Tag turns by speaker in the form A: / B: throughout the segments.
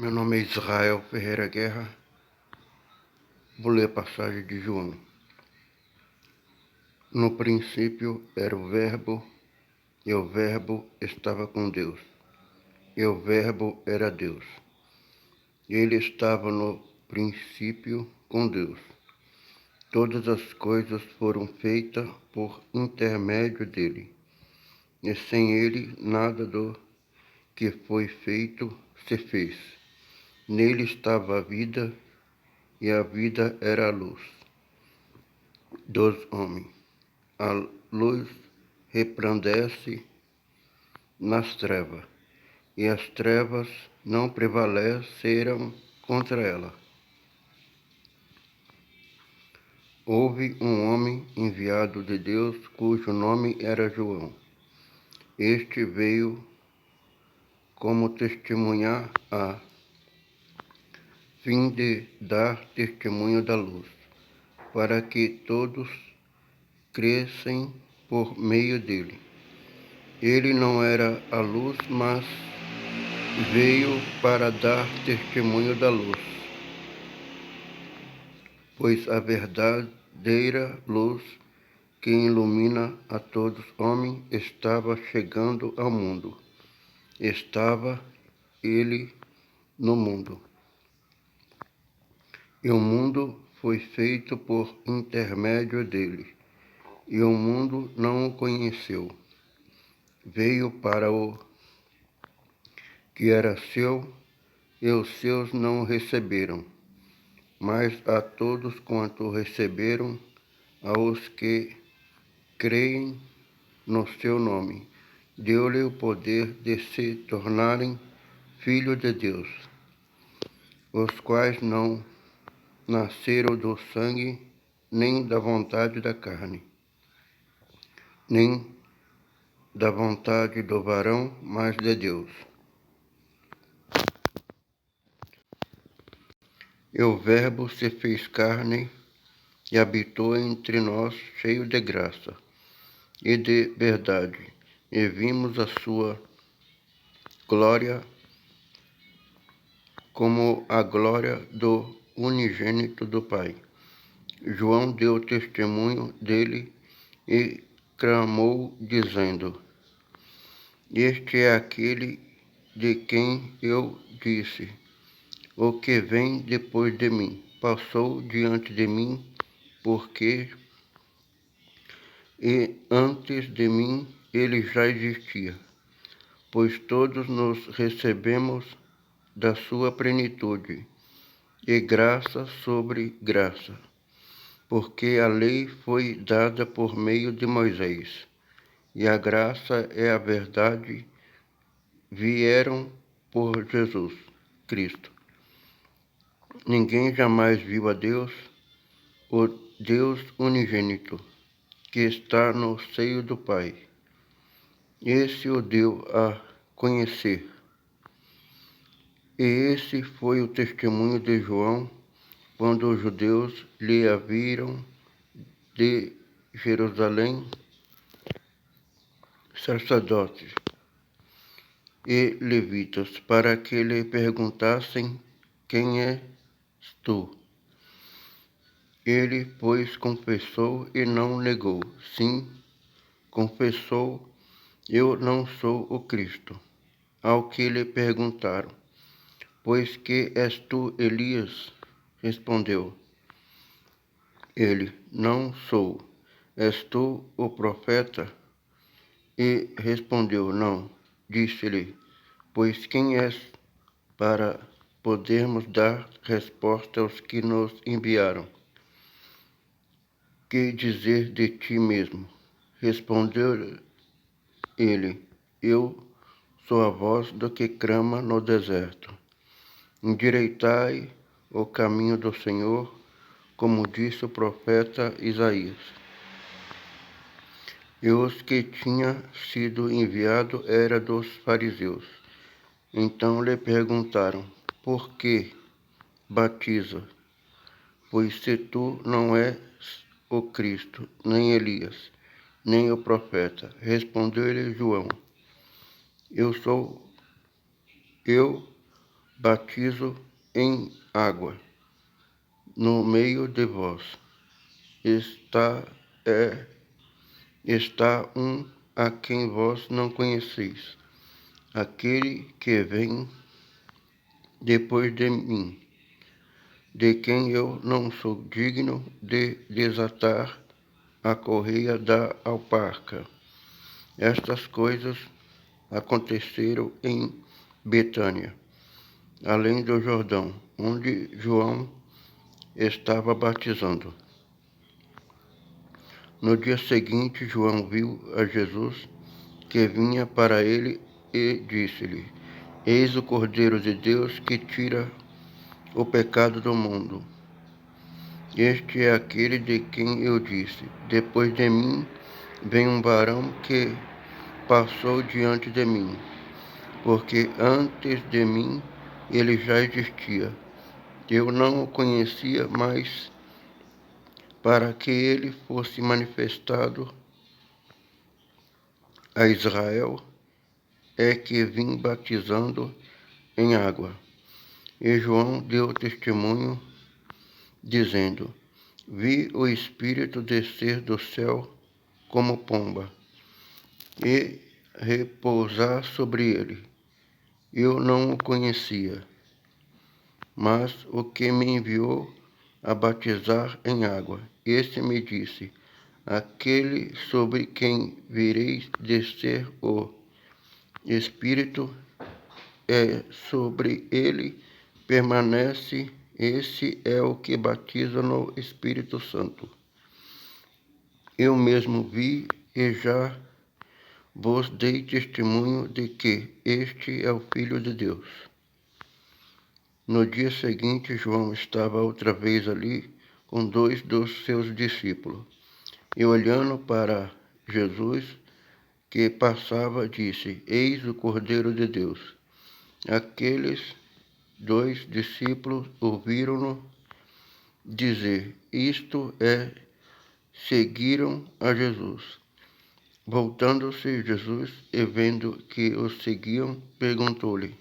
A: Meu nome é Israel Ferreira Guerra. Vou ler a passagem de João. No princípio era o Verbo, e o Verbo estava com Deus, e o Verbo era Deus. Ele estava no princípio com Deus. Todas as coisas foram feitas por intermédio dele, e sem ele nada do que foi feito se fez. Nele estava a vida, e a vida era a luz dos homens. A luz resplandece nas trevas, e as trevas não prevaleceram contra ela. Houve um homem enviado de Deus, cujo nome era João. Este veio como testemunhar a fim de dar testemunho da luz, para que todos crescem por meio dele. Ele não era a luz, mas veio para dar testemunho da luz, pois a verdadeira luz que ilumina a todos os homens estava chegando ao mundo. Estava ele no mundo, e o mundo foi feito por intermédio dele, e o mundo não o conheceu. Veio para o que era seu, e os seus não o receberam. Mas a todos quanto receberam, aos que creem no seu nome, deu-lhe o poder de se tornarem filhos de Deus, os quais não nasceram do sangue, nem da vontade da carne, nem da vontade do varão, mas de Deus. E o Verbo se fez carne e habitou entre nós, cheio de graça e de verdade, e vimos a sua glória como a glória do unigênito do Pai. João deu testemunho dele e clamou, dizendo: Este é aquele de quem eu disse: o que vem depois de mim passou diante de mim, porque antes de mim ele já existia. Pois todos nos recebemos da sua plenitude, e graça sobre graça, porque a lei foi dada por meio de Moisés, e a graça e a verdade vieram por Jesus Cristo. Ninguém jamais viu a Deus, o Deus unigênito, que está no seio do Pai. Esse o deu a conhecer. E esse foi o testemunho de João, quando os judeus lhe viram de Jerusalém, sacerdotes e levitas, para que lhe perguntassem: quem és tu? Ele, pois, confessou e não negou. Sim, confessou: eu não sou o Cristo. Ao que lhe perguntaram: pois que és tu Elias? Respondeu ele: não sou. És tu o profeta? E respondeu: não. Disse-lhe: pois quem és para podermos dar resposta aos que nos enviaram? Que dizer de ti mesmo? Respondeu ele: eu sou a voz do que clama no deserto. Endireitai o caminho do Senhor, como disse o profeta Isaías. E os que tinham sido enviados eram dos fariseus. Então lhe perguntaram: por que batiza? Pois se tu não és o Cristo, nem Elias, nem o profeta. Respondeu-lhe João: eu batizo em água. No meio de vós está um a quem vós não conheceis, aquele que vem depois de mim, de quem eu não sou digno de desatar a correia da alparca. Estas coisas aconteceram em Betânia, além do Jordão, onde João estava batizando. No dia seguinte, João viu a Jesus que vinha para ele e disse-lhe: Eis o Cordeiro de Deus que tira o pecado do mundo. Este é aquele de quem eu disse: Depois de mim vem um varão que passou diante de mim, porque antes de mim ele já existia. Eu não o conhecia, mas para que ele fosse manifestado a Israel, é que vim batizando em água. E João deu testemunho, dizendo: Vi o Espírito descer do céu como pomba e repousar sobre ele. Eu não o conhecia, mas o que me enviou a batizar em água, esse me disse: Aquele sobre quem vireis descer o Espírito é sobre ele permanece, esse é o que batiza no Espírito Santo. Eu mesmo vi e já vos dei testemunho de que este é o Filho de Deus. No dia seguinte, João estava outra vez ali com 2 dos seus discípulos. E olhando para Jesus, que passava, disse: Eis o Cordeiro de Deus. Aqueles 2 discípulos ouviram-no dizer isto seguiram a Jesus. Voltando-se Jesus e vendo que os seguiam, perguntou-lhe: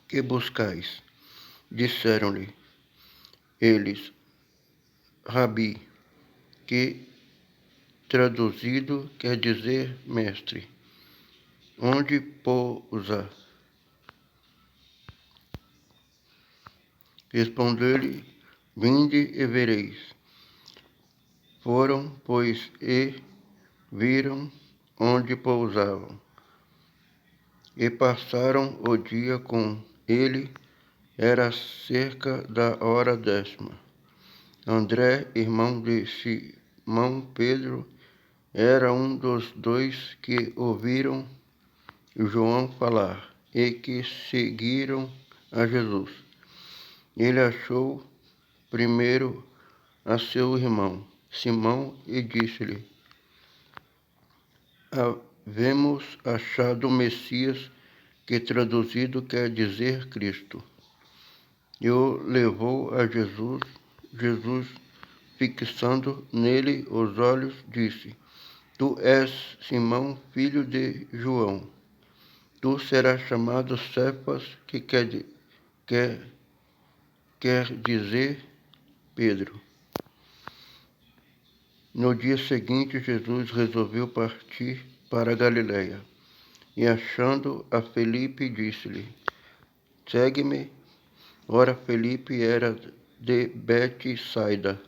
A: Que buscais? Disseram-lhe eles: Rabi, que traduzido quer dizer mestre. Onde pousa? Respondeu-lhe: Vinde e vereis. Foram, pois, e viram onde pousavam, e passaram o dia com ele. Era cerca da hora 10ª. André, irmão de Simão Pedro, era um dos 2 que ouviram João falar e que seguiram a Jesus. Ele achou primeiro a seu irmão Simão e disse-lhe: Havemos achado o Messias, que traduzido quer dizer Cristo. E o levou a Jesus. Jesus, fixando nele os olhos, disse: Tu és Simão, filho de João. Tu serás chamado Cefas, que quer dizer Pedro. No dia seguinte, Jesus resolveu partir para a Galiléia, e achando a Felipe, disse-lhe: Segue-me. Ora, Felipe era de Betsaida,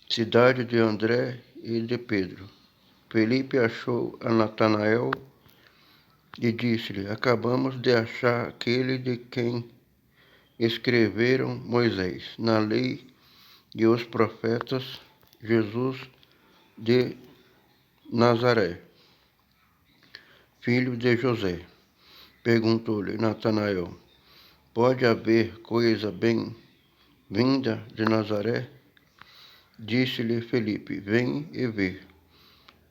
A: cidade de André e de Pedro. Felipe achou a Natanael e disse-lhe: Acabamos de achar aquele de quem escreveram Moisés, na lei e os profetas, Jesus de Nazaré, filho de José. Perguntou-lhe Natanael: Pode haver coisa bem-vinda de Nazaré? Disse-lhe Felipe: Vem e vê.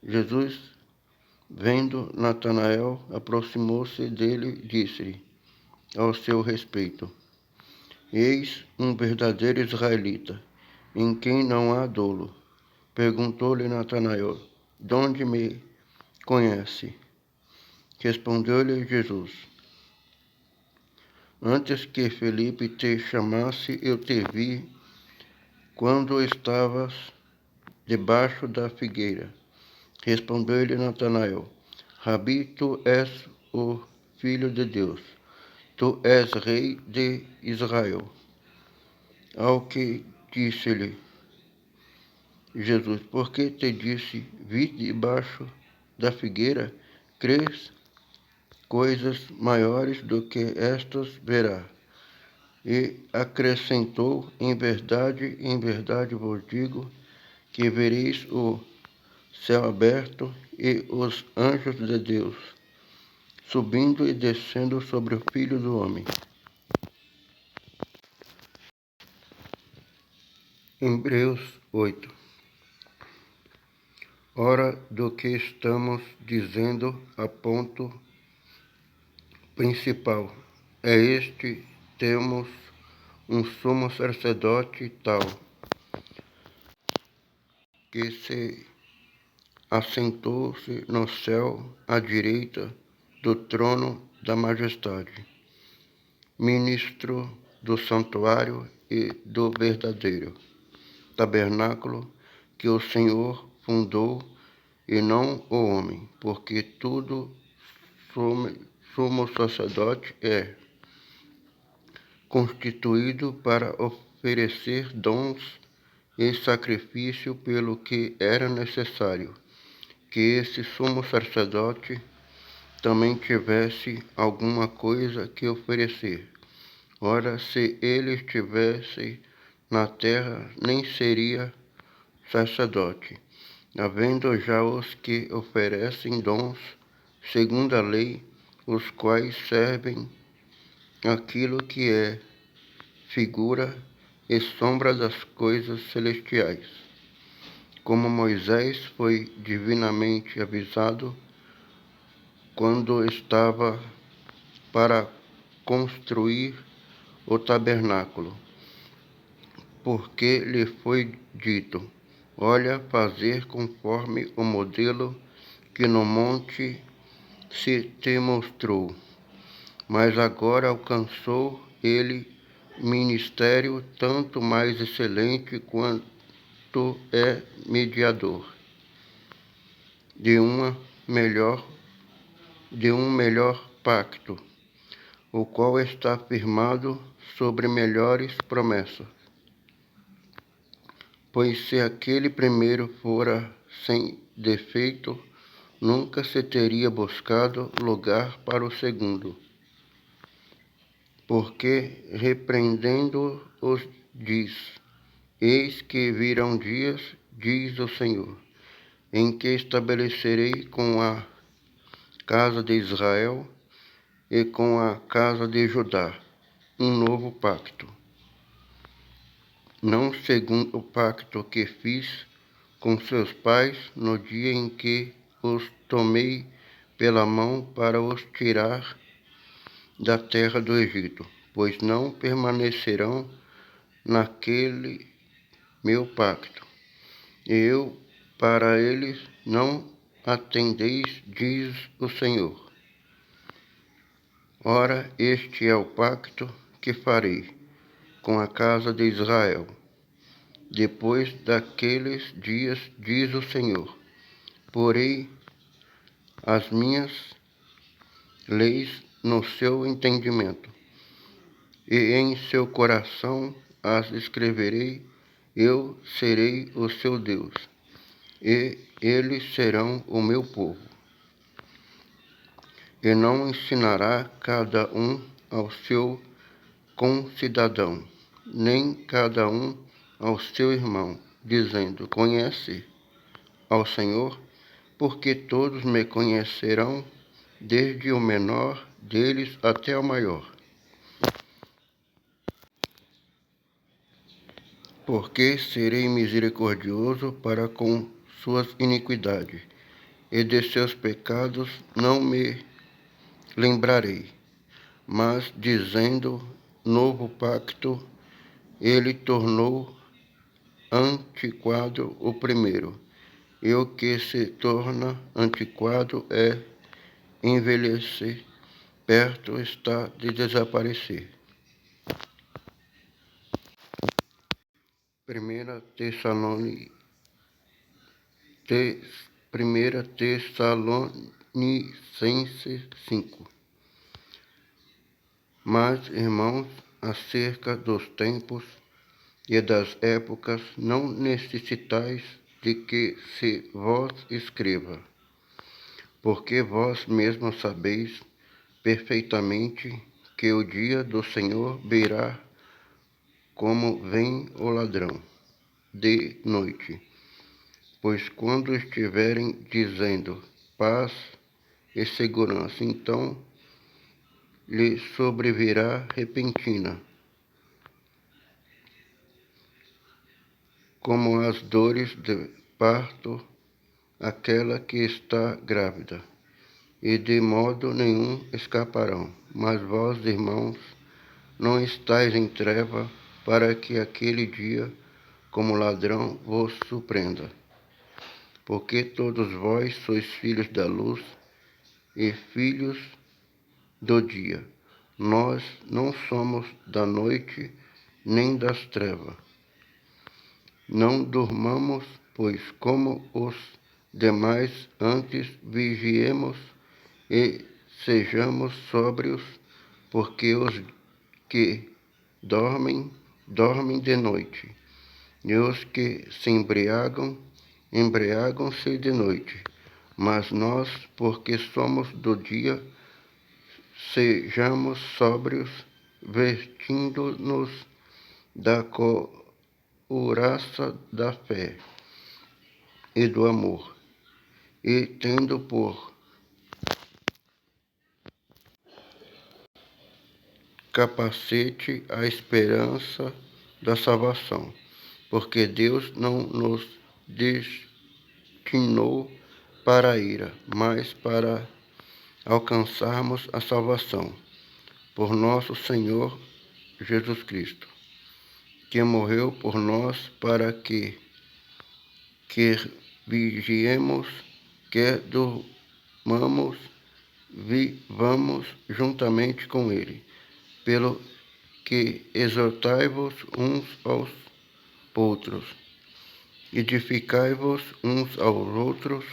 A: Jesus, vendo Natanael, aproximou-se dele e disse-lhe ao seu respeito: Eis um verdadeiro israelita, em quem não há dolo. Perguntou-lhe Natanael: De onde me conhece? Respondeu-lhe Jesus: Antes que Felipe te chamasse, eu te vi quando estavas debaixo da figueira. Respondeu-lhe Natanael: Rabi, tu és o Filho de Deus, tu és Rei de Israel. Ao que disse-lhe Jesus: Por que te disse, vi debaixo da figueira? Crês? Coisas maiores do que estas verá. E acrescentou: em verdade vos digo, que vereis o céu aberto e os anjos de Deus subindo e descendo sobre o Filho do Homem. Hebreus 8. Ora, do que estamos dizendo, a ponto principal é este: temos um sumo sacerdote tal, que se assentou-se no céu à direita do trono da majestade, ministro do santuário e do verdadeiro tabernáculo que o Senhor fundou e não o homem, porque tudo sumo sacerdote é constituído para oferecer dons e sacrifício, pelo que era necessário que esse sumo sacerdote também tivesse alguma coisa que oferecer. Ora, se ele estivesse na terra, nem seria sacerdote, havendo já os que oferecem dons segundo a lei, os quais servem aquilo que é figura e sombra das coisas celestiais. Como Moisés foi divinamente avisado quando estava para construir o tabernáculo, porque lhe foi dito: olha, fazer conforme o modelo que no monte se te mostrou. Mas agora alcançou ele ministério tanto mais excelente quanto é mediador de um melhor pacto, o qual está firmado sobre melhores promessas. Pois se aquele primeiro fora sem defeito, nunca se teria buscado lugar para o segundo. Porque, repreendendo-os, diz: Eis que virão dias, diz o Senhor, em que estabelecerei com a casa de Israel e com a casa de Judá um novo pacto, não segundo o pacto que fiz com seus pais no dia em que os tomei pela mão para os tirar da terra do Egito, pois não permanecerão naquele meu pacto. E eu para eles não atendeis, diz o Senhor. Ora, este é o pacto que farei com a casa de Israel depois daqueles dias, diz o Senhor. Porei as minhas leis no seu entendimento, e em seu coração as escreverei. Eu serei o seu Deus, e eles serão o meu povo. E não ensinará cada um ao seu concidadão, nem cada um ao seu irmão, dizendo: Conhece ao Senhor, porque todos me conhecerão, desde o menor deles até o maior. Porque serei misericordioso para com suas iniquidades, e de seus pecados não me lembrarei. Mas, dizendo novo pacto, ele tornou antiquado o primeiro. E o que se torna antiquado é envelhecer perto está de desaparecer. 1 Tessalonicenses 5. Mas, irmãos, acerca dos tempos e das épocas, não necessitais de que se vos escreva, porque vós mesmos sabeis perfeitamente que o dia do Senhor virá como vem o ladrão de noite. Pois quando estiverem dizendo paz e segurança, então lhe sobrevirá repentina, como as dores de parto, aquela que está grávida, e de modo nenhum escaparão. Mas vós, irmãos, não estáis em treva, para que aquele dia, como ladrão, vos surpreenda. Porque todos vós sois filhos da luz e filhos do dia. Nós não somos da noite nem das trevas. Não durmamos, pois, como os demais, antes vigiemos e sejamos sóbrios, porque os que dormem, dormem de noite, e os que se embriagam, embriagam-se de noite. Mas nós, porque somos do dia, sejamos sóbrios, vestindo-nos da couraça da fé e do amor, e tendo por capacete a esperança da salvação, porque Deus não nos destinou para a ira, mas para alcançarmos a salvação por nosso Senhor Jesus Cristo, que morreu por nós para que quer vigiemos, quer durmamos, vivamos juntamente com ele. Pelo que exortai-vos uns aos outros, edificai-vos uns aos outros,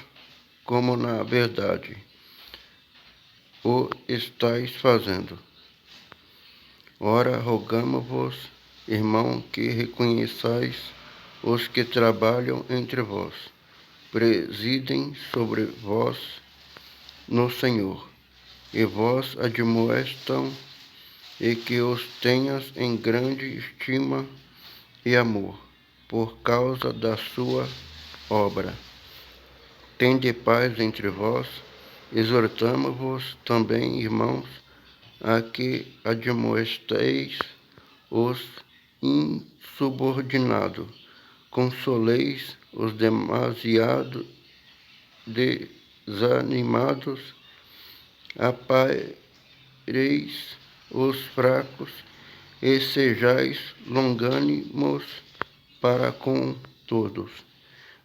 A: como na verdade o estáis fazendo. Ora, rogamo-vos, irmão, que reconheçais os que trabalham entre vós, presidem sobre vós no Senhor, e vós admoestam, e que os tenhas em grande estima e amor, por causa da sua obra. Tende paz entre vós. Exortamo-vos também, irmãos, a que admoesteis os insubordinados, consoleis os demasiado desanimados, apareis os fracos, e sejais longânimos para com todos.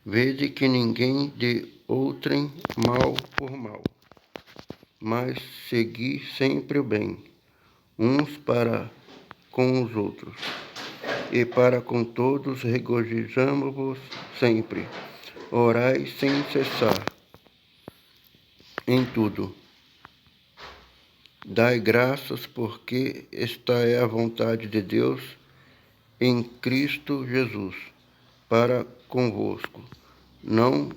A: Vede que ninguém dê outrem mal por mal, mas segui sempre o bem, uns para com os outros, e para com todos regozijamo-vos sempre. Orai sem cessar em tudo. Dai graças, porque esta é a vontade de Deus em Cristo Jesus para convosco. Não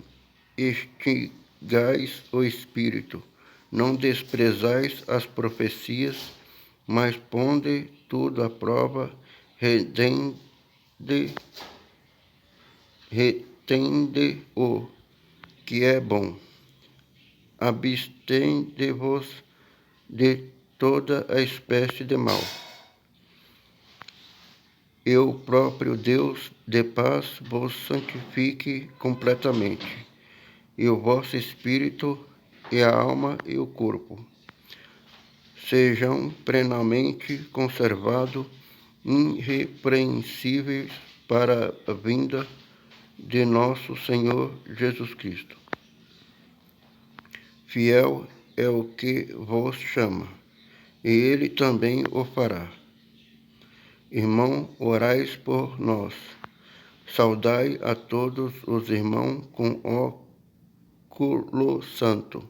A: extingais o Espírito, não desprezais as profecias, mas ponde tudo à prova, retende o que é bom. Abstende-vos de toda a espécie de mal. E o próprio Deus de paz vos santifique completamente, e o vosso espírito, e a alma, e o corpo sejam plenamente conservados, irrepreensíveis para a vinda de nosso Senhor Jesus Cristo. Fiel é o que vos chama, e Ele também o fará. Irmão, orais por nós. Saudai a todos os irmãos com óculo santo,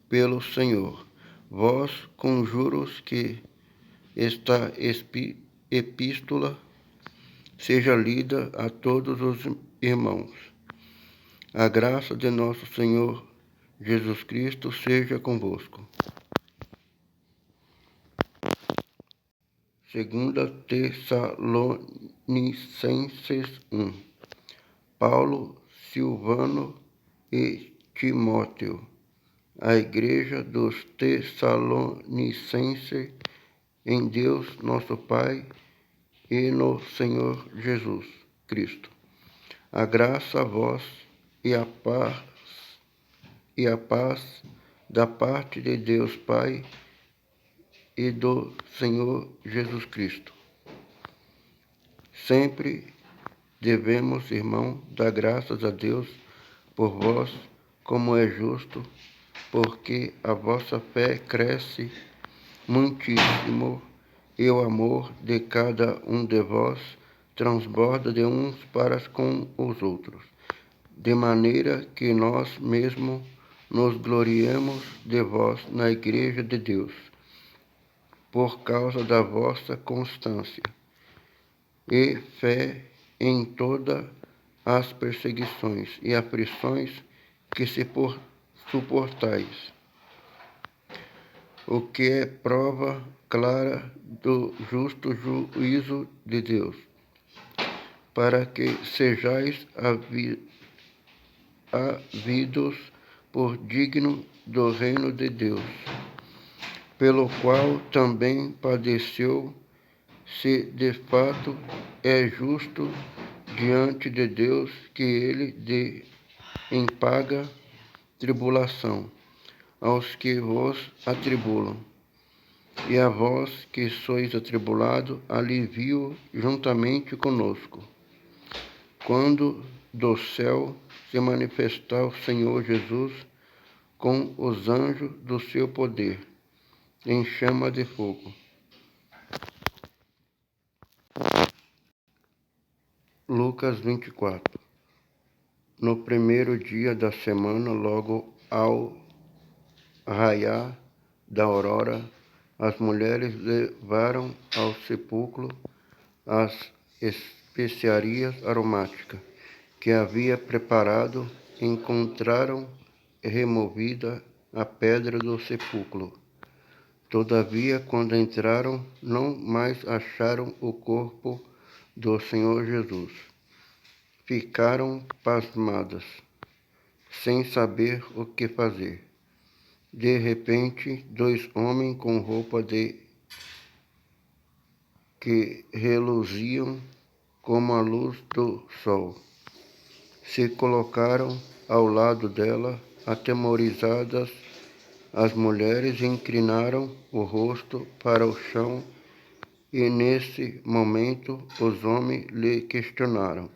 A: pelo Senhor. Vós conjuros que esta epístola seja lida a todos os irmãos. A graça de nosso Senhor Jesus Cristo seja convosco. Segunda Tessalonicenses 1. Paulo, Silvano e Timóteo, a igreja dos Tessalonicenses, em Deus nosso Pai e no Senhor Jesus Cristo. A graça a vós e a paz da parte de Deus Pai e do Senhor Jesus Cristo. Sempre devemos, irmão, dar graças a Deus por vós, como é justo, porque a vossa fé cresce muitíssimo e o amor de cada um de vós transborda de uns para com os outros, de maneira que nós mesmos nos gloriemos de vós na igreja de Deus, por causa da vossa constância e fé em todas as perseguições e aflições que se suportais, o que é prova clara do justo juízo de Deus, para que sejais havidos por digno do reino de Deus, pelo qual também padeceu, se de fato é justo diante de Deus que ele dê em paga tribulação aos que vos atribulam, e a vós que sois atribulados, alivio juntamente conosco, quando do céu se manifestar o Senhor Jesus com os anjos do seu poder, em chama de fogo. Lucas 24. No primeiro dia da semana, logo ao raiar da aurora, as mulheres levaram ao sepulcro as especiarias aromáticas que havia preparado. Encontraram removida a pedra do sepulcro. Todavia, quando entraram, não mais acharam o corpo do Senhor Jesus. Ficaram pasmadas, sem saber o que fazer. De repente, 2 homens com roupa que reluziam como a luz do sol se colocaram ao lado dela. Atemorizadas, as mulheres inclinaram o rosto para o chão, e nesse momento os homens lhe questionaram: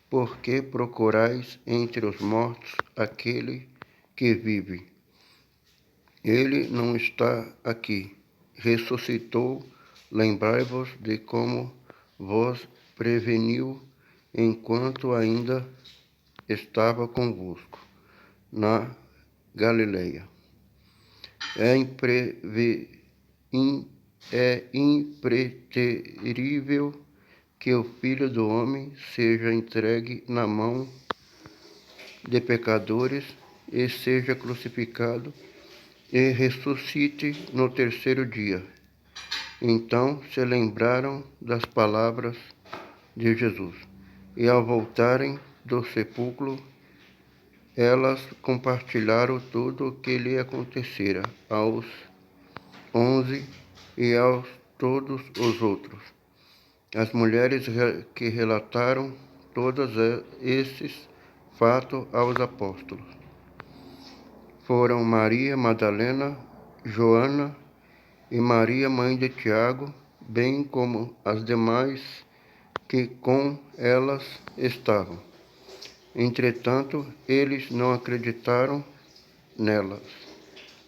A: por que procurais entre os mortos aquele que vive? Ele não está aqui, ressuscitou. Lembrai-vos de como vos preveniu enquanto ainda estava convosco na Galileia. É impreterível que o Filho do Homem seja entregue na mão de pecadores e seja crucificado e ressuscite no terceiro dia. Então se lembraram das palavras de Jesus, e ao voltarem do sepulcro, elas compartilharam tudo o que lhe acontecera aos 11 e aos todos os outros. As mulheres que relataram todos esses fatos aos apóstolos foram Maria Madalena, Joana e Maria, mãe de Tiago, bem como as demais que com elas estavam. Entretanto, eles não acreditaram nelas,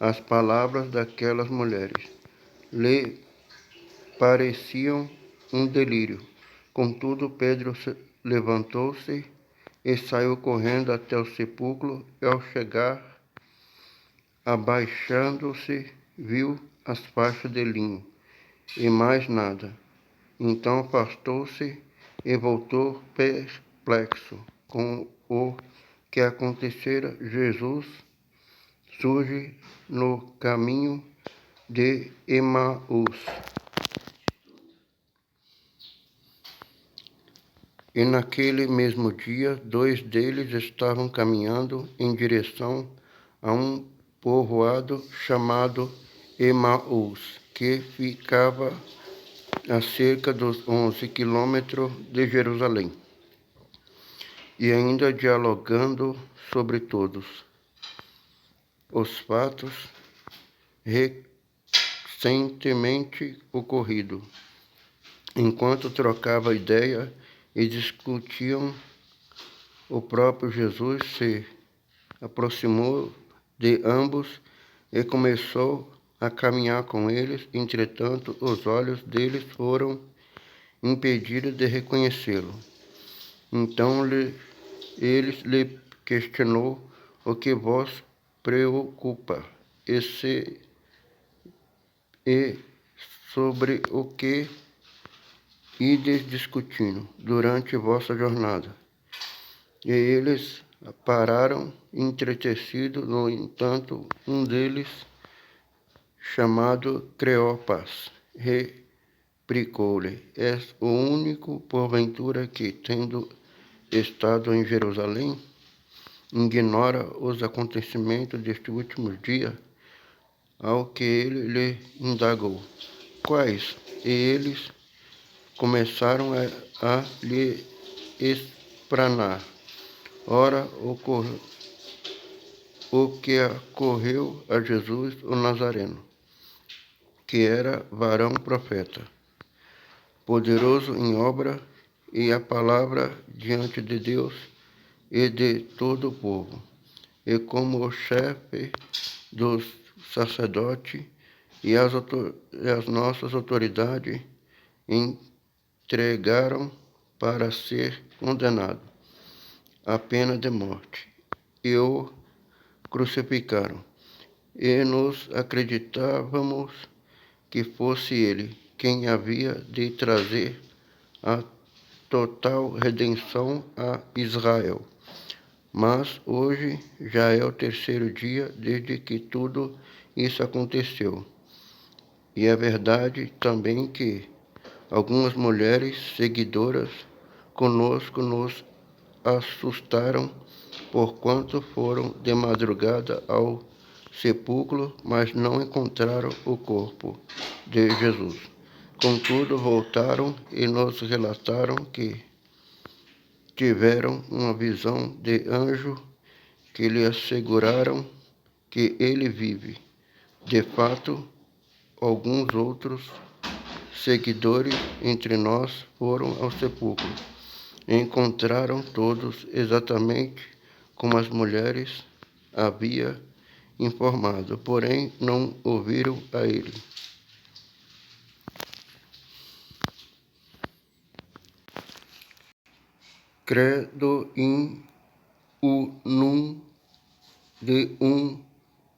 A: as palavras daquelas mulheres, lhe pareciam um delírio. Contudo, Pedro levantou-se e saiu correndo até o sepulcro, e ao chegar, abaixando-se, viu as faixas de linho, e mais nada. Então afastou-se e voltou perplexo com o que acontecera. Jesus surge no caminho de Emaús. E naquele mesmo dia, 2 deles estavam caminhando em direção a um povoado chamado Emaús, que ficava a cerca dos 11 quilômetros de Jerusalém, e ainda dialogando sobre todos os fatos recentemente ocorridos. Enquanto trocava ideia e discutiam, o próprio Jesus se aproximou de ambos e começou a caminhar com eles. Entretanto, os olhos deles foram impedidos de reconhecê-lo. Então ele lhe questionou: o que vos preocupa? E sobre o que ides discutindo durante vossa jornada? E eles pararam entretecidos. No entanto, um deles, chamado Cleopas, replicou-lhe: és o único, porventura, que, tendo estado em Jerusalém, ignora os acontecimentos deste último dia? Ao que ele lhe indagou: quais? E eles começaram a lhe explanar. Ora, o que ocorreu a Jesus o Nazareno, que era varão profeta, poderoso em obra e a palavra diante de Deus e de todo o povo. E como o chefe dos sacerdotes e as nossas autoridades entregaram para ser condenado à pena de morte, e o crucificaram. E nós acreditávamos que fosse ele quem havia de trazer a total redenção a Israel. Mas hoje já é o 3º dia desde que tudo isso aconteceu. E é verdade também que algumas mulheres seguidoras conosco nos assustaram, porquanto foram de madrugada ao sepulcro, mas não encontraram o corpo de Jesus. Contudo, voltaram e nos relataram que tiveram uma visão de anjo que lhe asseguraram que ele vive. De fato, alguns outros seguidores entre nós foram ao sepulcro e encontraram todos exatamente como as mulheres havia informado, porém não ouviram a ele. Credo in unum Deum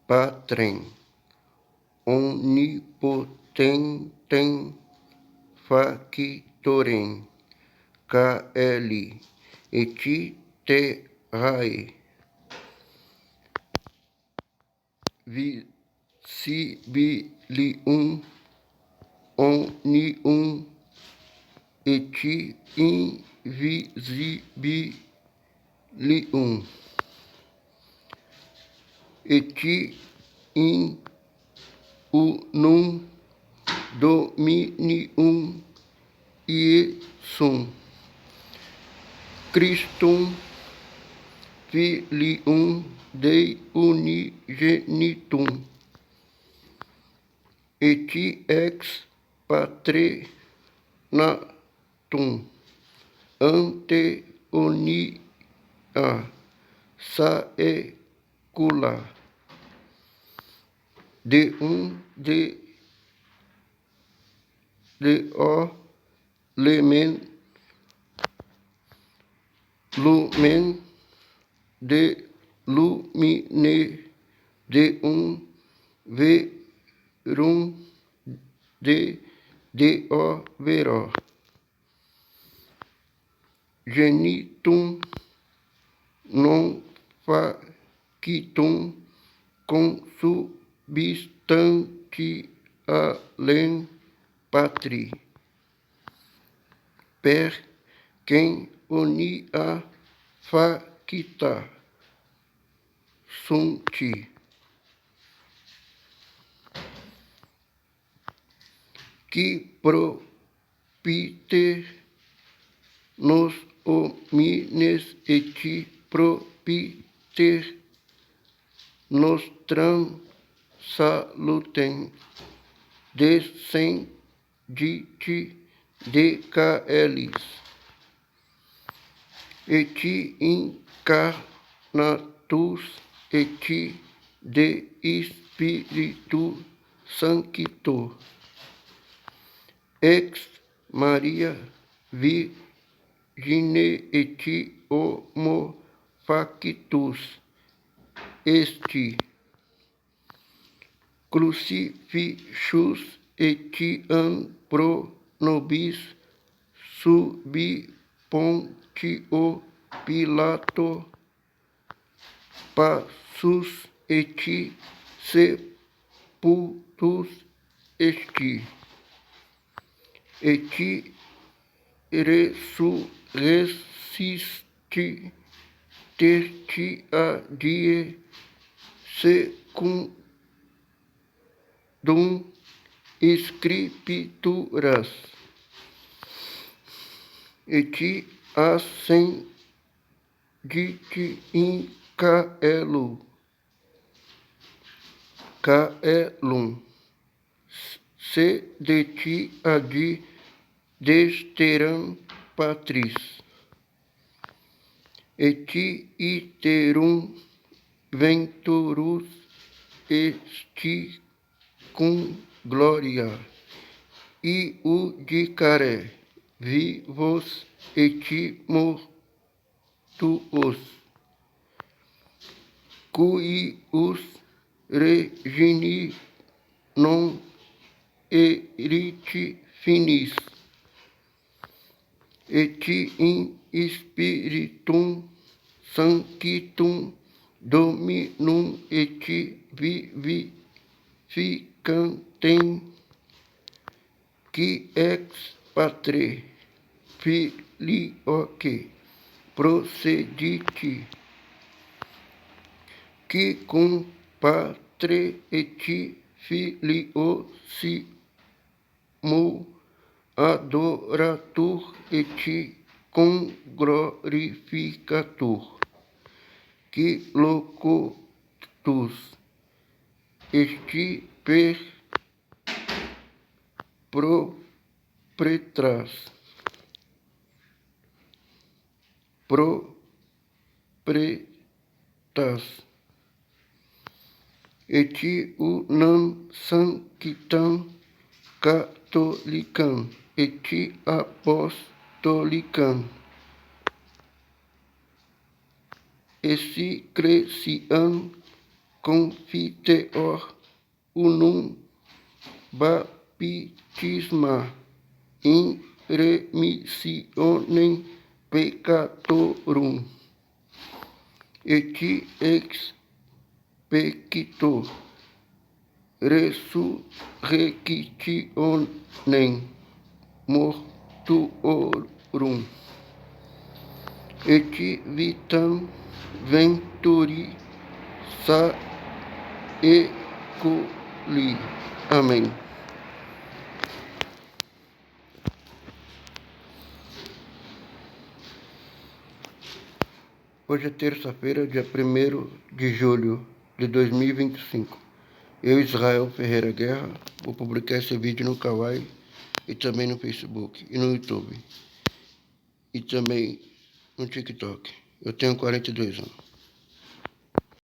A: Patrem, omnipotentem factorem, caeli et terrae, visibilium omnium et invisibilium, et in unum Dominium Iesum Christum, Filium Dei unigenitum, et ex Patre natum ante omnia saecula, Deum de D-O, Lemen, Lumen, de lumine, de verum, de-o, veró. Genitum, non facitum, consubstantialem patri, per quem unia facita sunt, qui propite nos homines et propite nostram salutem, descendit de caelis, et incarnatus et de Spiritu Sancto, ex Maria Virgine et homo factus est, crucifixus etiam pro nobis subi Pontio Pilato, passus et sepultus est, et resurrexit tertia die secundum Scripturas, et ascendit in caelum, sedet ad dexteram Patris, et iterum venturus est cum gloria, iudicare vivos et mortuos, cuius regni non erit finis, et in Spiritum Sanctum Dominum et vivificantem, qui ex Patre Filioque procedit, qui cum Patre et Filio simo adoratur et cum glorificatur, qui locutus est per propretas, et unam sanctam catholicam et apostolicam ecclesiam confiteor unum baptisma in remissionem peccatorum, et ex pecito resurrectionem mortuorum, et vitam venturi saeculi. Amém. Hoje é terça-feira, dia 1º de julho de 2025. Eu, Israel Ferreira Guerra, vou publicar esse vídeo no Kawaii e também no Facebook e no YouTube. E também no TikTok. Eu tenho 42 anos.